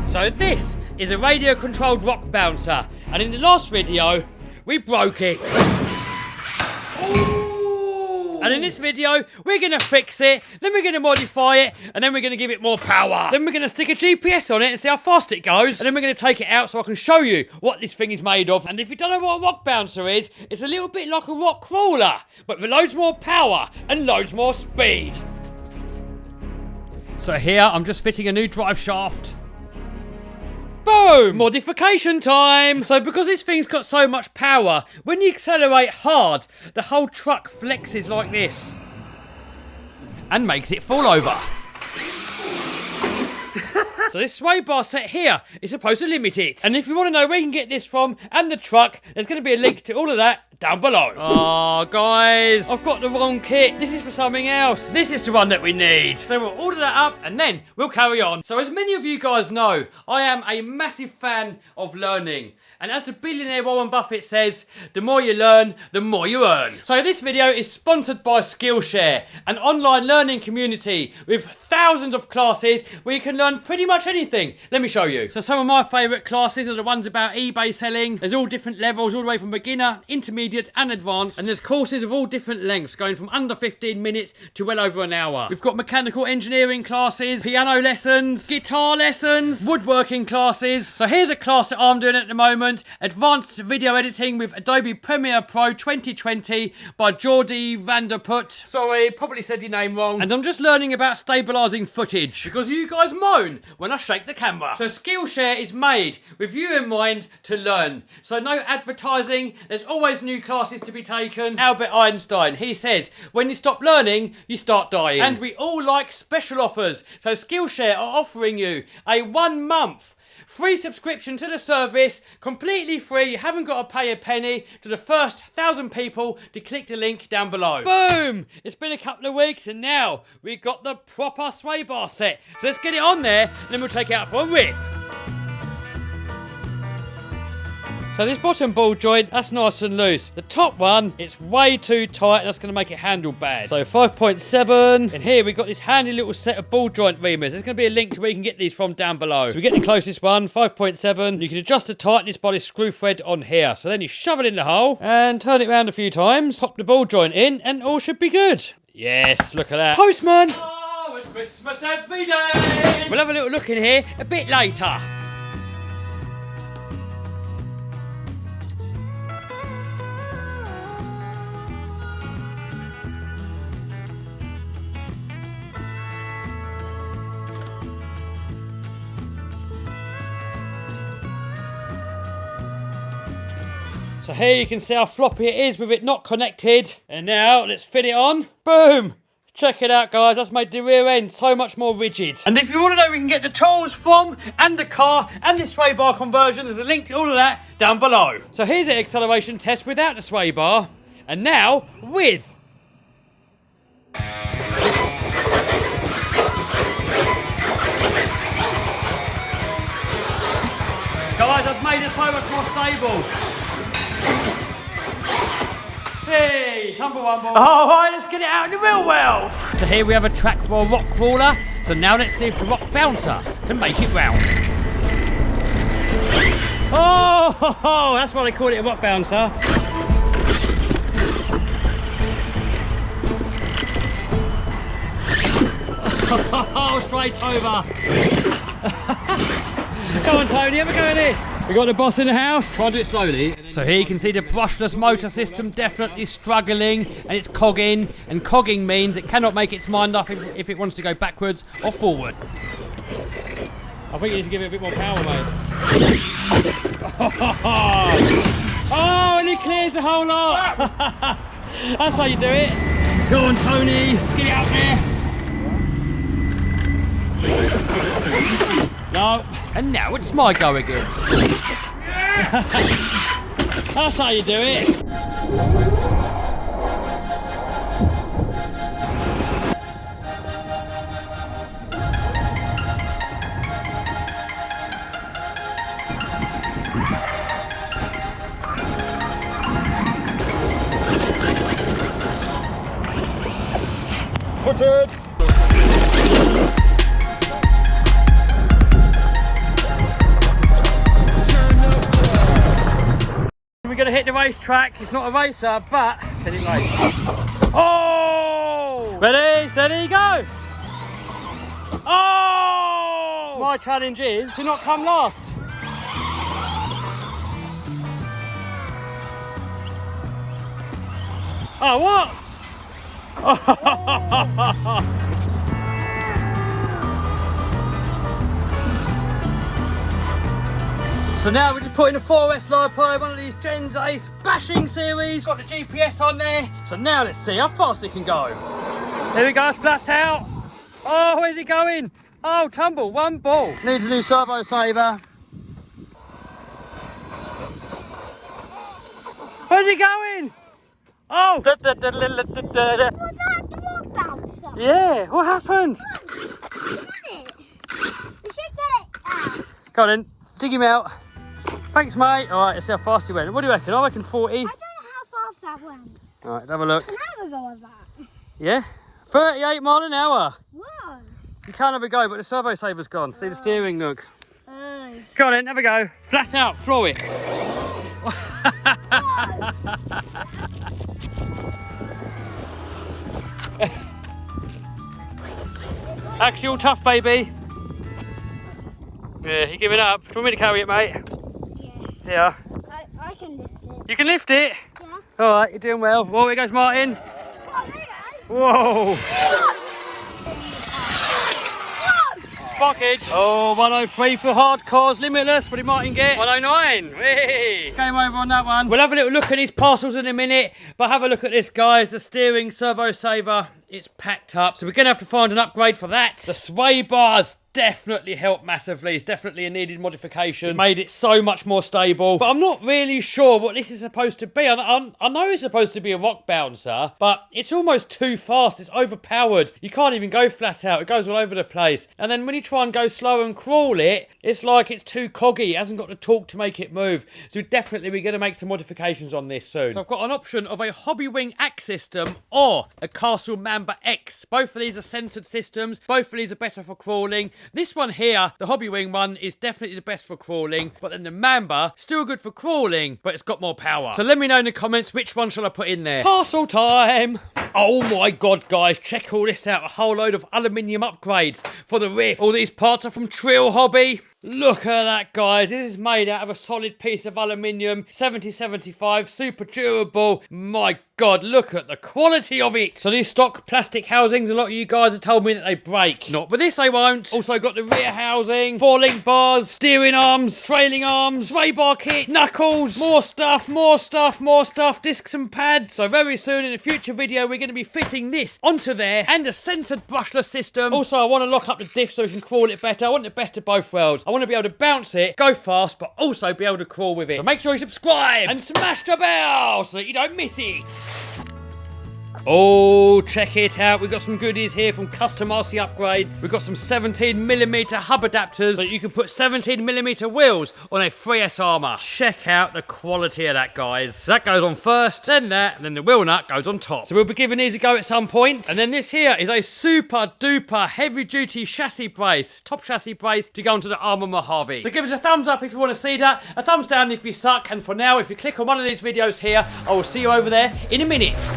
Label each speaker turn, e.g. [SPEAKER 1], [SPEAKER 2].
[SPEAKER 1] So this is a radio-controlled rock bouncer, and in the last video, we broke it. And in this video, we're going to fix it, then we're going to modify it, and then we're going to give it more power. Then we're going to stick a GPS on it and see how fast it goes, and then we're going to take it out so I can show you what this thing is made of. And if you don't know what a rock bouncer is, it's a little bit like a rock crawler, but with loads more power and loads more speed. So here, I'm just fitting a new drive shaft. Boom! Modification time! So because this thing's got so much power, when you accelerate hard, the whole truck flexes like this. And makes it fall over. So this sway bar set here is supposed to limit it. And if you want to know where you can get this from, and the truck, there's going to be a link to all of that down below. Oh, guys, I've got the wrong kit. This is for something else. This is the one that we need. So we'll order that up and then we'll carry on. So as many of you guys know, I am a massive fan of learning. And as the billionaire Warren Buffett says, the more you learn, the more you earn. So this video is sponsored by Skillshare, an online learning community with thousands of classes where you can learn pretty much anything. Let me show you. So some of my favourite classes are the ones about eBay selling. There's all different levels, all the way from beginner, intermediate and advanced. And there's courses of all different lengths, going from under 15 minutes to well over an hour. We've got mechanical engineering classes, piano lessons, guitar lessons, woodworking classes. So here's a class that I'm doing at the moment. Advanced video editing with Adobe Premiere Pro 2020 by Jordi Vanderput. Sorry, probably said your name wrong. And I'm just learning about stabilising footage because you guys moan when I shake the camera. So Skillshare is made with you in mind to learn. So no advertising, there's always new classes to be taken. Albert Einstein, he says, when you stop learning, you start dying. And we all like special offers. So Skillshare are offering you a 1 month free subscription to the service, completely free. You haven't got to pay a penny, to the first 1,000 people to click the link down below. Boom! It's been a couple of weeks and now we've got the proper sway bar set. So let's get it on there and then we'll take it out for a rip. So this bottom ball joint, that's nice and loose. The top one, it's way too tight. That's going to make it handle bad. So 5.7. And here we've got this handy little set of ball joint reamers. There's going to be a link to where you can get these from down below. So we get the closest one, 5.7. You can adjust the tightness by this screw thread on here. So then you shove it in the hole and turn it around a few times. Pop the ball joint in and all should be good. Yes, look at that. Postman! Oh, it's Christmas every day! We'll have a little look in here a bit later. So here you can see how floppy it is with it not connected. And now let's fit it on. Boom! Check it out, guys. That's made the rear end so much more rigid. And if you want to know where we can get the tools from, and the car, and the sway bar conversion, there's a link to all of that down below. So here's an acceleration test without the sway bar. And now with. Guys, I've made it so much more stable. Hey, tumble wumble. All right, let's get it out in the real world. So here we have a track for a rock crawler. So now let's see if the rock bouncer can make it round. Oh, that's why they call it a rock bouncer. Oh, straight over. Come on, Tony, have a go at this. We got the boss in the house. Try and do it slowly. So here you can see the brushless motor system definitely struggling, and it's cogging. And cogging means it cannot make its mind up if it wants to go backwards or forward. I think you need to give it a bit more power, mate. Oh, and it clears the whole lot. That's how you do it. Go on, Tony. Get it out there. No. And now it's my go again. That's how you do it. Footed. racetrack. It's not a racer, but can it race? Oh! Ready, steady, go! Oh! My challenge is to not come last. Oh, what? So now we're just putting a 4S Lipo, one of these Gens Ace bashing series. Got the GPS on there. So now let's see how fast it can go. Here we go, flat out. Oh, where's it going? Oh, tumble, one ball. Needs a new servo saver. Where's it going? Oh!
[SPEAKER 2] Was that the rock bouncer?
[SPEAKER 1] Yeah, what happened?
[SPEAKER 2] We should get it out.
[SPEAKER 1] Go on then, dig him out. Thanks, mate. All right, let's see how fast he went. What do you reckon? I reckon 40.
[SPEAKER 2] I don't know how fast that went.
[SPEAKER 1] All right, have a look.
[SPEAKER 2] Can I have a go at that?
[SPEAKER 1] Yeah? 38 mile an hour.
[SPEAKER 2] Was.
[SPEAKER 1] You can't have a go, but the servo saver's gone. See the steering, look.
[SPEAKER 2] Oh.
[SPEAKER 1] Go on then, have a go. Flat out, floor it. Axial tough, baby. Yeah, you giving up? Do you want me to carry it, mate?
[SPEAKER 2] Yeah.
[SPEAKER 1] Yeah.
[SPEAKER 2] I can lift it.
[SPEAKER 1] You can lift it?
[SPEAKER 2] Yeah.
[SPEAKER 1] All right, you're doing well. Well, here goes Martin.
[SPEAKER 2] Oh, there you go.
[SPEAKER 1] Whoa.
[SPEAKER 2] Whoa.
[SPEAKER 1] Sparkage. Oh, 103 for hardcores, limitless. What did Martin get? 109. Hey. Game over on that one. We'll have a little look at these parcels in a minute, but have a look at this, guys. The steering servo saver, it's packed up. So we're going to have to find an upgrade for that. The sway bars definitely helped massively. It's definitely a needed modification. It made it so much more stable. But I'm not really sure what this is supposed to be. I know it's supposed to be a rock bouncer, but it's almost too fast. It's overpowered. You can't even go flat out. It goes all over the place. And then when you try and go slow and crawl it, it's like it's too coggy. It hasn't got the torque to make it move. So definitely we're going to make some modifications on this soon. So I've got an option of a Hobby Wing Axe system or a Castle Mamba X. Both of these are censored systems. Both of these are better for crawling. This one here, the Hobby Wing one, is definitely the best for crawling, but then the Mamba, still good for crawling, but it's got more power. So let me know in the comments which one shall I put in there. Parcel time! Oh my god, guys, check all this out. A whole load of aluminium upgrades for the Rift. All these parts are from Trill Hobby. Look at that, guys. This is made out of a solid piece of aluminium. 7075, super durable. My god, look at the quality of it. So these stock plastic housings, a lot of you guys have told me that they break. Not with this, they won't. Also got the rear housing, 4-link bars, steering arms, trailing arms, sway bar kit, knuckles, more stuff, discs and pads. So very soon in a future video, we're going to be fitting this onto there and a censored brushless system. Also, I want to lock up the diff so we can crawl it better. I want the best of both worlds. I want to be able to bounce it, go fast, but also be able to crawl with it. So make sure you subscribe and smash the bell so that you don't miss it. Oh, check it out. We've got some goodies here from Custom RC Upgrades. We've got some 17mm hub adapters so you can put 17mm wheels on a 3S Armour. Check out the quality of that, guys. So that goes on first, then that, and then the wheel nut goes on top. So we'll be giving these a go at some point. And then this here is a super duper heavy duty chassis brace, top chassis brace to go onto the Armour Mojave. So give us a thumbs up if you want to see that, a thumbs down if you suck, and for now, if you click on one of these videos here, I will see you over there in a minute.